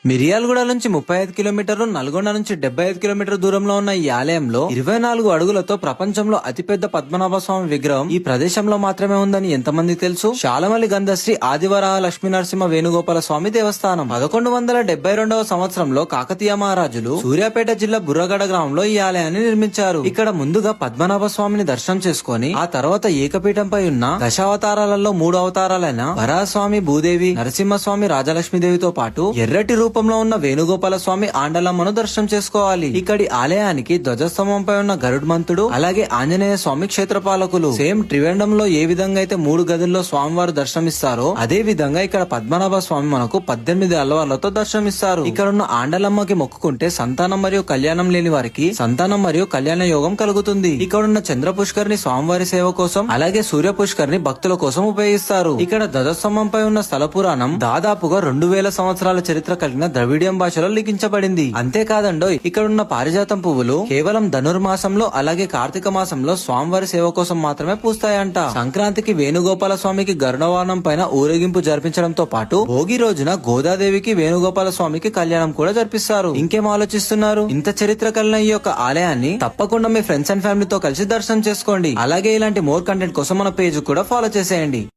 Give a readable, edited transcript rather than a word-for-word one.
మిర్యాలగూడ నుంచి 35 కిలోమీటర్లు, నల్గొండ నుంచి 75 కిలోమీటర్ల దూరంలో ఉన్న ఈ ఆలయంలో 24 అడుగులతో ప్రపంచంలో అతిపెద్ద పద్మనాభ స్వామి విగ్రహం ఈ ప్రదేశంలో మాత్రమే ఉందని ఎంతమంది తెలుసు? శాలమల్లి గంధశ్రీ ఆదివరాహ లక్ష్మీ నరసింహ వేణుగోపాల స్వామి దేవస్థానం 1172వ సంవత్సరంలో కాకతీయ మహారాజులు సూర్యాపేట జిల్లా బుర్రగడ గ్రామంలో ఈ ఆలయాన్ని నిర్మించారు. ఇక్కడ ముందుగా పద్మనాభ స్వామిని దర్శనం చేసుకుని ఆ తర్వాత ఏకపీఠంపై ఉన్న దశావతారాలలో 3 అవతారాలైన వరాహస్వామి, భూదేవి, నరసింహస్వామి, రాజలక్ష్మీదేవితో పాటు ఎర్రటి రూపంలో ఉన్న వేణుగోపాల స్వామి ఆండలమ్మను దర్శనం చేసుకోవాలి. ఇక్కడి ఆలయానికి ధ్వజస్తంభంపై ఉన్న గరుడ్మంతుడు, అలాగే ఆంజనేయ స్వామి క్షేత్రపాలకులు. సేమ్ త్రివేండంలో ఏ విధంగా అయితే 3 గదుల్లో స్వామివారు దర్శనమిస్తారో అదే విధంగా ఇక్కడ పద్మనాభ స్వామి మనకు 18 అల్లవార్లతో దర్శనమిస్తారు. ఇక్కడ ఉన్న ఆండలమ్మకి మొక్కుకుంటే సంతానం మరియు కళ్యాణం లేని వారికి సంతానం మరియు కళ్యాణ యోగం కలుగుతుంది. ఇక్కడున్న చంద్ర పుష్కర్ని స్వామివారి సేవ కోసం, అలాగే సూర్య పుష్కర్ని భక్తుల కోసం ఉపయోగిస్తారు. ఇక్కడ ధ్వజస్తంభంపై ఉన్న స్థల పురాణం దాదాపుగా 2000 సంవత్సరాల చరిత్ర కలిగిన ద్రవిడియం భాషలో లిఖించబడింది. అంతేకాదండో ఇక్కడున్న పారిజాతం పువ్వులు కేవలం ధనుర్మాసంలో, అలాగే కార్తీక మాసంలో స్వామివారి సేవ కోసం మాత్రమే పూస్తాయంట. సంక్రాంతికి వేణుగోపాల స్వామికి గరుడవాహనం పైన ఊరేగింపు జరిపించడంతో పాటు భోగి రోజున గోదాదేవికి వేణుగోపాల స్వామికి కళ్యాణం కూడా జరిపిస్తారు. ఇంకేం ఆలోచిస్తున్నారు? ఇంత చరిత్ర కలిగిన ఈ యొక్క ఆలయాన్ని తప్పకుండా మీ ఫ్రెండ్స్ అండ్ ఫ్యామిలీతో కలిసి దర్శనం చేసుకోండి. అలాగే ఇలాంటి మోర్ కంటెంట్ కోసం మన పేజ్ కూడా ఫాలో చేసేయండి.